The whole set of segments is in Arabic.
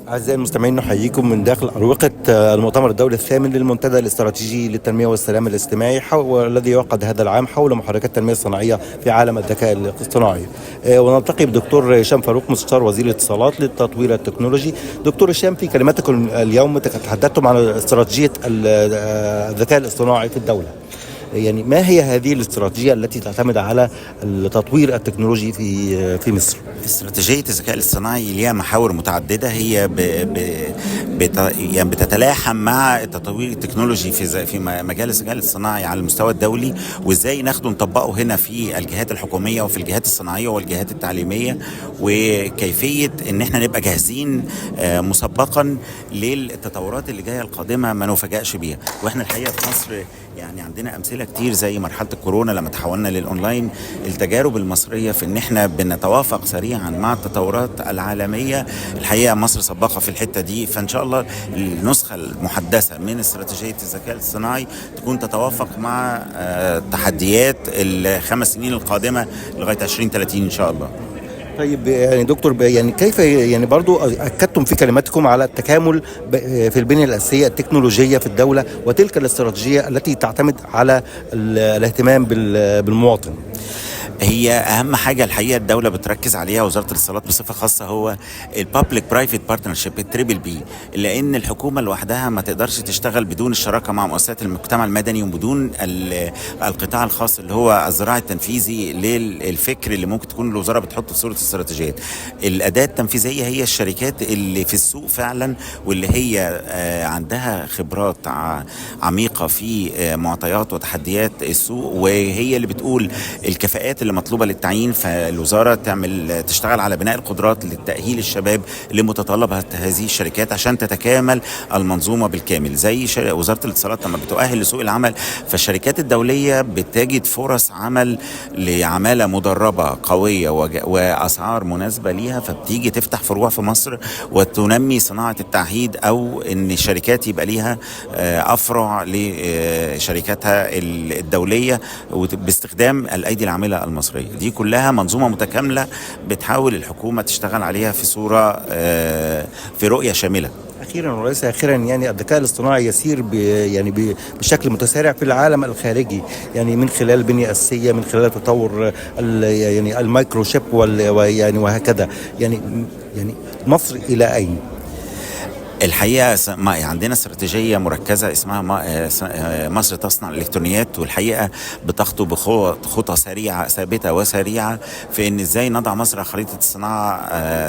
أعزائي المستمعين، نحييكم من داخل أروقة المؤتمر الدولي الثامن للمنتدى الاستراتيجي للتنمية والسلام الاجتماعي والذي يعقد هذا العام حول محركات التنمية الصناعية في عالم الذكاء الاصطناعي. ونلتقي بدكتور هشام فاروق، مستشار وزير الاتصالات للتطوير التكنولوجي. دكتور هشام، في كلماتكم اليوم تحدثتم عن استراتيجية الذكاء الاصطناعي في الدولة. يعني ما هي هذه الاستراتيجية التي تعتمد على التطوير التكنولوجي في مصر؟ استراتيجية الذكاء الاصطناعي ليها محاور متعددة. هي يعني بتتلاحم مع التطوير التكنولوجي في مجال الذكاء الاصطناعي على المستوى الدولي، وازاي ناخده نطبقه هنا في الجهات الحكومية وفي الجهات الصناعية والجهات التعليمية، وكيفية ان احنا نبقى جاهزين مسبقا للتطورات اللي جاية القادمة ما نفاجئش بيها. واحنا الحقيقة في مصر يعني عندنا امثله كتير زي مرحله الكورونا لما تحولنا للاونلاين. التجارب المصريه في ان احنا بنتوافق سريعا مع التطورات العالميه، الحقيقه مصر سباقه في الحته دي. فان شاء الله النسخه المحدثه من استراتيجيه الذكاء الصناعي تكون تتوافق مع تحديات الخمس سنين القادمه لغايه 2030 ان شاء الله. طيب يعني دكتور، يعني كيف يعني برضو أكدتم في كلماتكم على التكامل في البنية الأساسية التكنولوجية في الدولة وتلك الاستراتيجية التي تعتمد على الاهتمام بالمواطن؟ هي اهم حاجه الحقيقه الدوله بتركز عليها، وزاره الاتصالات بصفه خاصه، هو البابليك برايفت بارتنرشيب التريبل بي، لان الحكومه لوحدها ما تقدرش تشتغل بدون الشراكه مع مؤسسات المجتمع المدني وبدون القطاع الخاص اللي هو الذراع التنفيذي للفكر اللي ممكن تكون الوزاره بتحطه في صوره استراتيجيات. الاداه التنفيذيه هي الشركات اللي في السوق فعلا، واللي هي عندها خبرات عميقه في معطيات وتحديات السوق، وهي اللي بتقول الكفاءات اللي مطلوبه للتعيين. فالوزاره تشتغل على بناء القدرات لتاهيل الشباب لمتطلبات هذه الشركات عشان تتكامل المنظومه بالكامل. زي وزاره الاتصالات لما بتؤهل لسوق العمل، فالشركات الدوليه بتجد فرص عمل لعماله مدربه قويه واسعار مناسبه ليها، فبتيجي تفتح فروع في مصر وتنمي صناعه التعهيد، او ان الشركات يبقى ليها افرع لشركاتها الدوليه باستخدام الايدي العامله المصريه. دي كلها منظومه متكامله بتحاول الحكومه تشتغل عليها في صوره في رؤيه شامله. اخيرا وليس اخيرا، يعني الذكاء الاصطناعي يسير بشكل متسارع في العالم الخارجي، يعني من خلال البنيه الاساسيه، من خلال تطور يعني المايكروشيب يعني وهكذا. يعني مصر الى اين؟ الحقيقه عندنا استراتيجيه مركزه اسمها مصر تصنع الالكترونيات، والحقيقه بتخطو بخطى سريعه ثابته وسريعه في ان ازاي نضع مصر على خريطه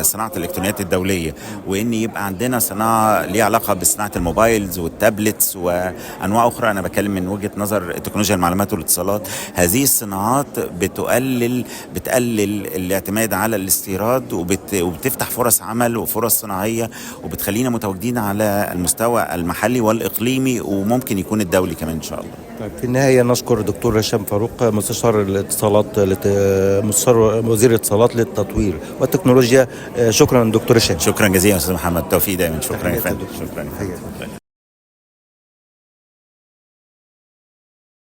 صناعه الالكترونيات الدوليه، وان يبقى عندنا صناعه ليها علاقه بصناعه الموبايلز والتابلتس وانواع اخرى. انا بتكلم من وجهه نظر تكنولوجيا المعلومات والاتصالات. هذه الصناعات بتقلل الاعتماد على الاستيراد، وبتفتح فرص عمل وفرص صناعيه، وبتخلينا متواجدين على المستوى المحلي والإقليمي، وممكن يكون الدولي كمان إن شاء الله. طيب، في النهاية نشكر دكتور هشام فاروق، مستشار وزير الاتصالات للتطوير والتكنولوجيا. شكرا دكتور هشام. شكرا جزيلا أستاذ محمد، توفيق دائما. شكرا يا فندم. شكرا.